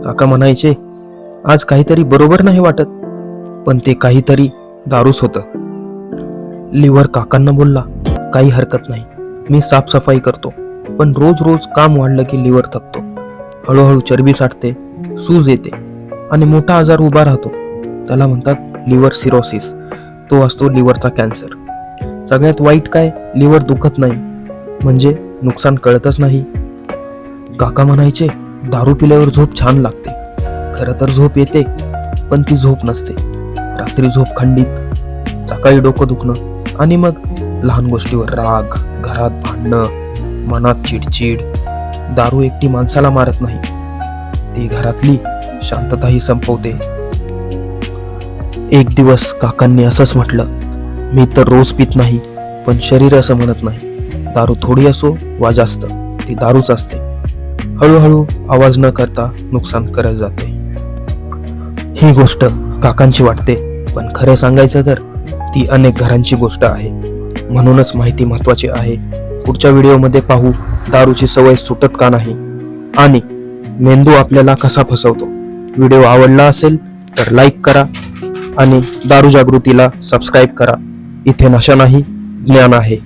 काका म्हणायचे, आज काहीतरी बरोबर नाही वाटत. पण ते काहीतरी दारूच होतं. लिव्हर काकांना बोलला, काही हरकत नाही, मी साफसफाई करतो. पण रोज रोज काम वाढलं की लिव्हर थकतो. हळूहळू चरबी साठते, सूज येते आणि मोठा आजार उभा राहतो. त्याला म्हणतात लिव्हर सिरोसिस. तो असतो लिव्हरचा कॅन्सर. सगळ्यात वाईट काय, लिव्हर दुखत नाही म्हणजे नुकसान कळतच नाही. काका म्हणायचे, दारू पिल्यावर झोप छान लागते. खरं तर झोप येते, पण ती झोप नसते. रात्री झोप खंडित, सकाळी डोकं दुखणं आणि मग लहान गोष्टीवर राग, घरात भांडणं, मनात चिडचिड. दारू एकटी माणसाला मारत नाही, ती घरातली शांतताही संपवते. एक दिवस काकांनी असंच म्हटलं, मी तर रोज पित नाही, पण शरीर असं म्हणत नाही. दारू थोडी असो वा जास्त, ती दारूच असते. हळूहळू आवाज न करता नुकसान करत जाते. ही गोष्ट काकांची वाटते, पण खरं सांगायचं तर ती अनेक घरांची गोष्ट आहे. म्हणूनच माहिती महत्वाची आहे. पुढच्या व्हिडिओमध्ये पाहू दारूची सवय सुटत का नाही आणि मेंदू आपल्याला कसा फसवतो. व्हिडिओ आवडला असेल तर लाईक करा आणि दारू जागृतीला सबस्क्राईब करा. इथे नशा नाही, ज्ञान आहे.